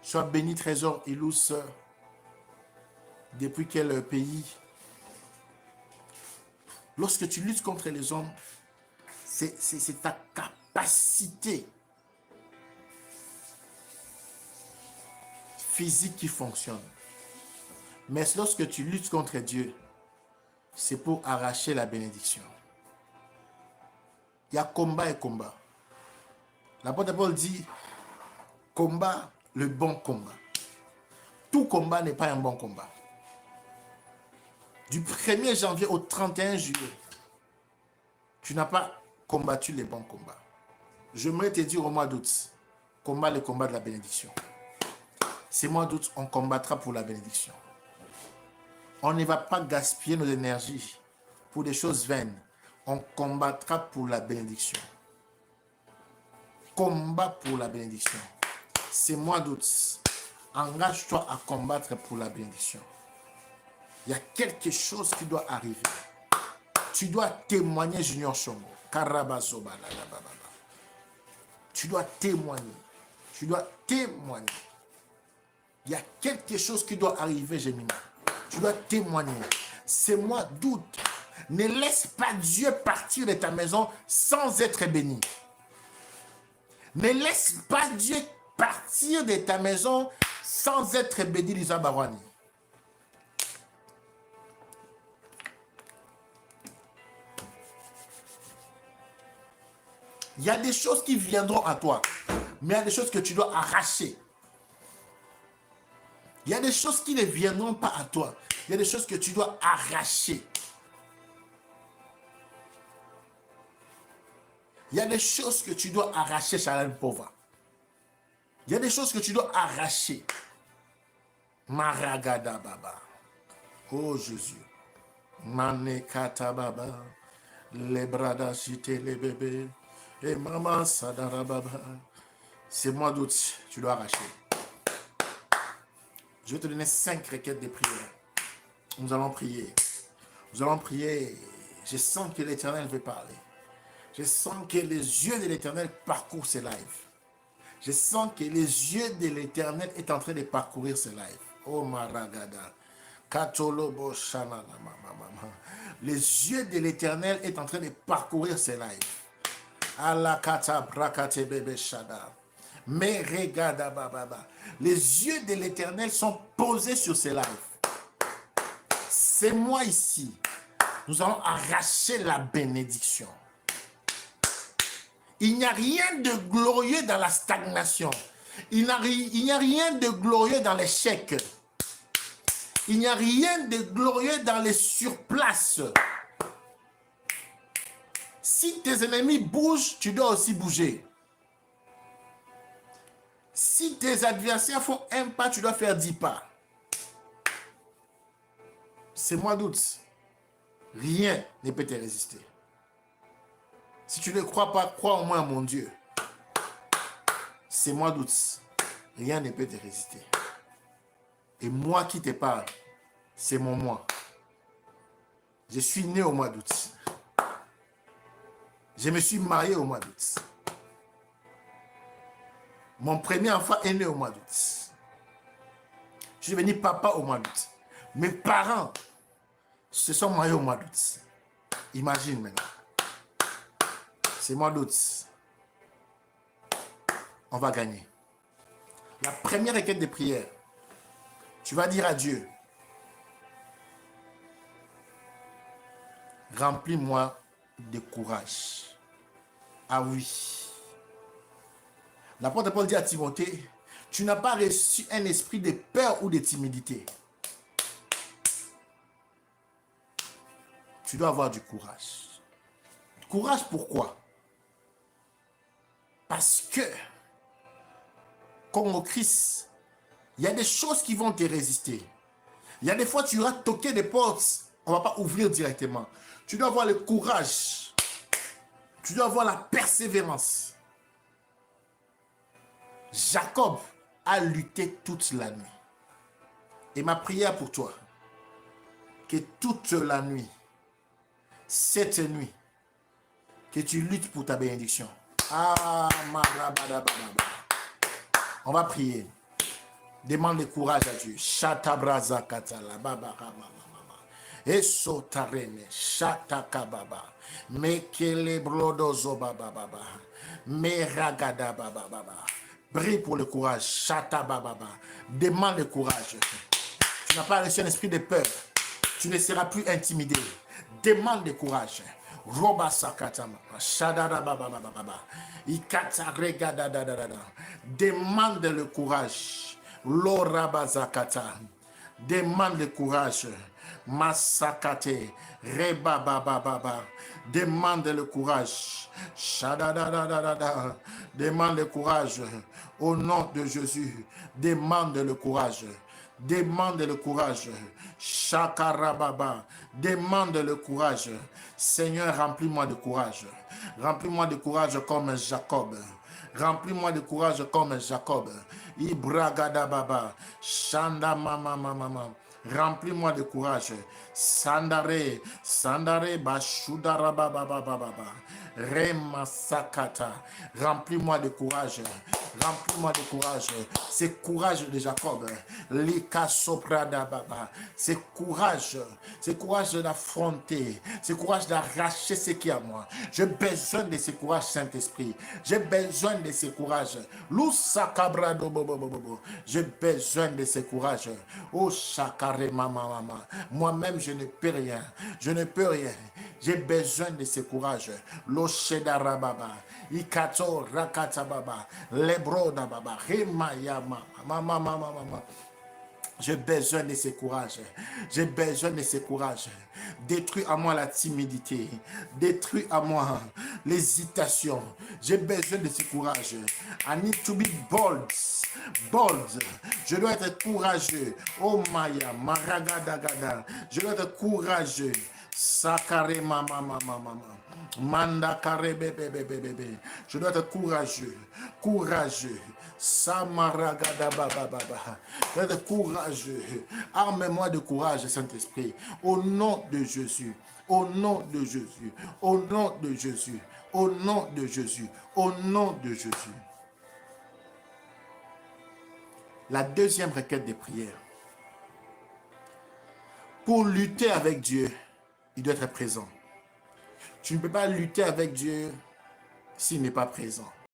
Sois béni, Trésor Ilous. Depuis quel pays? Lorsque tu luttes contre les hommes, c'est ta capacité physique qui fonctionne. Mais lorsque tu luttes contre Dieu, c'est pour arracher la bénédiction. Il y a combat et combat. L'apôtre Paul dit, combat le bon combat. Tout combat n'est pas un bon combat. Du 1er janvier au 31 juillet, tu n'as pas combattu les bons combats. J'aimerais te dire au mois d'août, combat le combat de la bénédiction. Ce mois d'août, on combattra pour la bénédiction. On ne va pas gaspiller nos énergies pour des choses vaines. On combattra pour la bénédiction. Combat pour la bénédiction. Ce mois d'août, engage-toi à combattre pour la bénédiction. Il y a quelque chose qui doit arriver. Tu dois témoigner, Junior Chombo. Tu dois témoigner. Tu dois témoigner. Il y a quelque chose qui doit arriver, Gemina. Tu dois témoigner. C'est mois d'août. Ne laisse pas Dieu partir de ta maison sans être béni. Ne laisse pas Dieu partir de ta maison sans être béni, Lisa Barwani. Il y a des choses qui viendront à toi, mais il y a des choses que tu dois arracher. Il y a des choses qui ne viendront pas à toi. Il y a des choses que tu dois arracher. Il y a des choses que tu dois arracher, Charlène Pova. Il y a des choses que tu dois arracher. Maragada Baba. Oh Jésus. Manekata Baba. Les brada cité les bébés. Et maman Sadara Baba. C'est mois d'août, tu dois arracher. Je vais te donner 5 requêtes de prière. Nous allons prier. Nous allons prier. Je sens que l'Éternel veut parler. Je sens que les yeux de l'Éternel parcourent ces lives. Je sens que les yeux de l'Éternel est en train de parcourir ces lives. Oh Maragada. Katolobo Shana. Les yeux de l'Éternel est en train de parcourir ces lives. Alakata brakate bebe shada. Mais regarde baba. Les yeux de l'Éternel sont posés sur ces lives. C'est moi ici. Nous allons arracher la bénédiction. Il n'y a rien de glorieux dans la stagnation. Il n'y a rien de glorieux dans l'échec. Il n'y a rien de glorieux dans les surplaces. Si tes ennemis bougent, tu dois aussi bouger. Si tes adversaires font un pas, tu dois faire 10 pas. C'est mois d'août. Rien ne peut te résister. Si tu ne crois pas, crois au moins à mon Dieu. C'est mois d'août. Rien ne peut te résister. Et moi qui te parle, c'est mon mois. Je suis né au mois d'août. Je me suis marié au mois d'août. Mon premier enfant est né au mois d'août. Je suis devenu papa au mois d'août. Mes parents se sont mariés au mois d'août. Imagine maintenant. C'est mois d'août. On va gagner. La première requête de prière, tu vas dire à Dieu, remplis-moi de courage. Ah oui. L'apôtre Paul dit à Timothée, tu n'as pas reçu un esprit de peur ou de timidité. Tu dois avoir du courage. Courage pourquoi? Parce que, comme au Christ, il y a des choses qui vont te résister. Il y a des fois, tu iras toquer des portes, on ne va pas ouvrir directement. Tu dois avoir le courage. Tu dois avoir la persévérance. Jacob a lutté toute la nuit. Et ma prière pour toi, que toute la nuit, cette nuit, que tu luttes pour ta bénédiction. Ah, on va prier. Demande le courage à Dieu. Shatabraza katala baba mama. Esotarene shatakababa. Mekele brodozo baba baba. Meragada baba baba. Prie pour le courage. Shatababa. Demande le courage. Tu n'as pas reçu un esprit de peur. Tu ne seras plus intimidé. Demande le courage. Roba sakatama. Shadada baba baba baba. Ikata regada da da da da. Demande le courage. Lorabazakata. Demande le courage. Masakate. Reba baba baba. Demande le courage. Shadadadadada. Demande le courage. Au nom de Jésus. Demande le courage. Demande le courage. Shakarababa. Demande le courage. Seigneur, remplis-moi de courage. Remplis-moi de courage comme Jacob. Remplis-moi de courage comme Jacob. Ibragada baba. Shanda mama mama. Remplis-moi de courage. Sandare, sandare, bashudara baba baba baba. Rema sakata. Remplis-moi de courage. Remplis-moi de courage. C'est courage de Jacob. Lika soprada baba. C'est courage d'affronter. C'est courage d'arracher ce qui est à moi. J'ai besoin de ce courage, Saint-Esprit. J'ai besoin de ce courage. Lusakabrado bobo bobo. J'ai besoin de ce courage. Oh shakare mama mama. Moi-même je ne peux rien. Je ne peux rien. J'ai besoin de ce courage. Loshedara baba. Ikato rakata baba. Lebroda baba. Remayama. Mama mama mama. J'ai besoin de ce courage. J'ai besoin de ce courage. Détruis à moi la timidité. Détruis à moi l'hésitation. J'ai besoin de ce courage. I need to be bold. Bold. Je dois être courageux. Oh Maya, Maragadagada. Je dois être courageux. Sakare mama mama mama. Manda kare bébé bébé bébé. Je dois être courageux. Courageux. Samaragada baba baba. Je dois être courageux. Arme-moi de courage, Saint-Esprit. Au nom de Jésus. Au nom de Jésus. Au nom de Jésus. Au nom de Jésus. Au nom de Jésus. La deuxième requête des prières. Pour lutter avec Dieu, il doit être présent. Tu ne peux pas lutter avec Dieu s'il n'est pas présent.